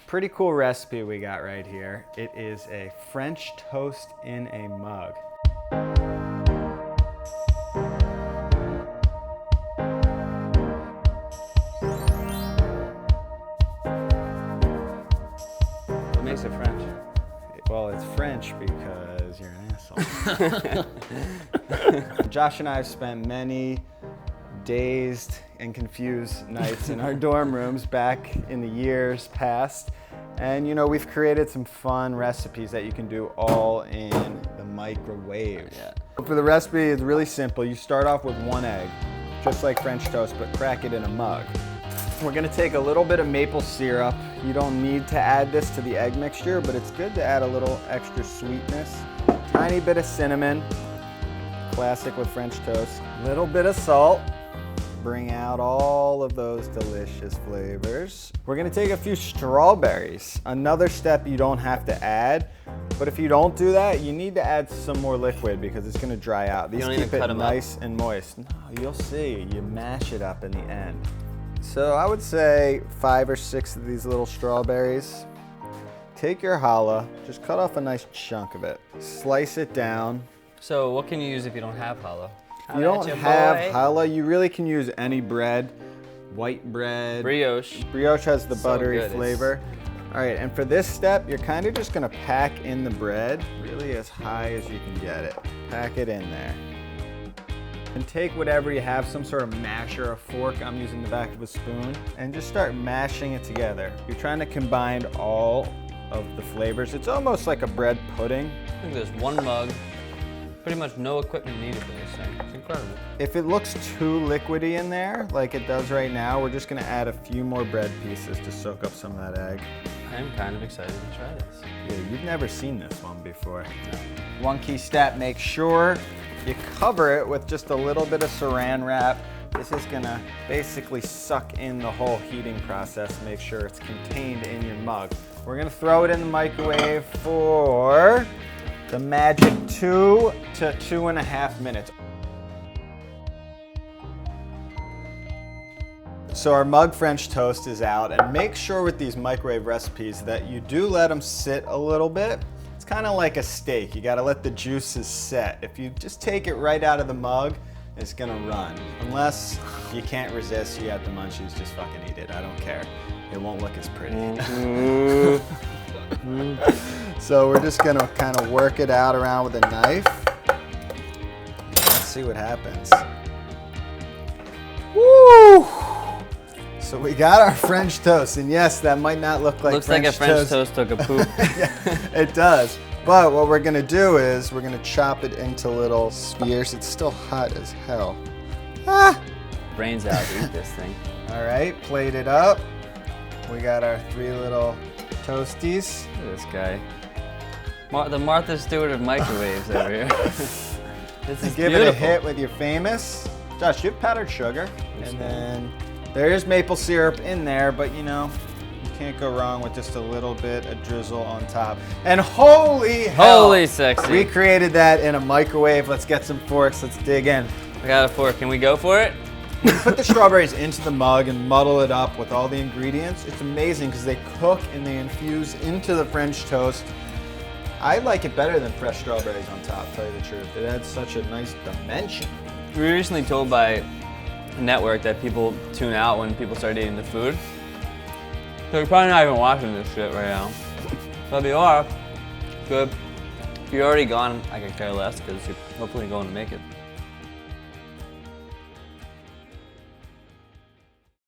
Pretty cool recipe we got right here. It is a French toast in a mug. What makes it French? Well, it's French because you're an asshole. Josh and I have spent many dazed and confused nights in our dorm rooms back in the years past. And you know, we've created some fun recipes that you can do all in the microwave. Yeah. For the recipe, it's really simple. You start off with 1 egg, just like French toast, but crack it in a mug. We're gonna take a little bit of maple syrup. You don't need to add this to the egg mixture, but it's good to add a little extra sweetness. Tiny bit of cinnamon, classic with French toast. Little bit of salt. Bring out all of those delicious flavors. We're gonna take a few strawberries. Another step you don't have to add, but if you don't do that, you need to add some more liquid because it's gonna dry out. These keep it nice and moist. No, you'll see, you mash it up in the end. So I would say 5 or 6 of these little strawberries. Take your challah, just cut off a nice chunk of it. Slice it down. So what can you use if you don't have challah? If you don't have challah, you really can use any bread. White bread. Brioche. Brioche has the buttery flavor. All right, and for this step, you're kind of just gonna pack in the bread really as high as you can get it. Pack it in there. And take whatever you have, some sort of masher or fork. I'm using the back of a spoon. And just start mashing it together. You're trying to combine all of the flavors. It's almost like a bread pudding. I think there's 1 mug. Pretty much no equipment needed for this thing. It's incredible. If it looks too liquidy in there, like it does right now, we're just gonna add a few more bread pieces to soak up some of that egg. I'm kind of excited to try this. Yeah, you've never seen this one before. No. One key step, make sure you cover it with just a little bit of saran wrap. This is gonna basically suck in the whole heating process, make sure it's contained in your mug. We're gonna throw it in the microwave for the magic 2 to 2.5 minutes. So our mug French toast is out, and make sure with these microwave recipes that you do let them sit a little bit. It's kind of like a steak. You gotta let the juices set. If you just take it right out of the mug, it's gonna run. Unless you can't resist, you got the munchies, just fucking eat it. I don't care. It won't look as pretty. So we're just gonna kind of work it out around with a knife. Let's see what happens. Woo! So we got our French toast, and yes, that might not look like Looks like a French toast took a poop. Yeah, it does. But what we're gonna do is we're gonna chop it into little spheres. It's still hot as hell. Ah! Brains out, eat this thing. All right, plate it up. We got our 3 little toasties. Look at this guy. The Martha Stewart of microwaves over here. This is Give beautiful. it a hit with your famous. Josh, you have powdered sugar. And then there is maple syrup in there, but you know, you can't go wrong with just a little bit of drizzle on top. And holy hell, holy sexy. We created that in a microwave. Let's get some forks, let's dig in. I got a fork, can we go for it? Put the strawberries into the mug and muddle it up with all the ingredients. It's amazing because they cook and they infuse into the French toast. I like it better than fresh strawberries on top, to tell you the truth. It adds such a nice dimension. We were recently told by a network that people tune out when people start eating the food. So you're probably not even watching this shit right now. But if you are, good. If you're already gone, I could care less because you're hopefully going to make it.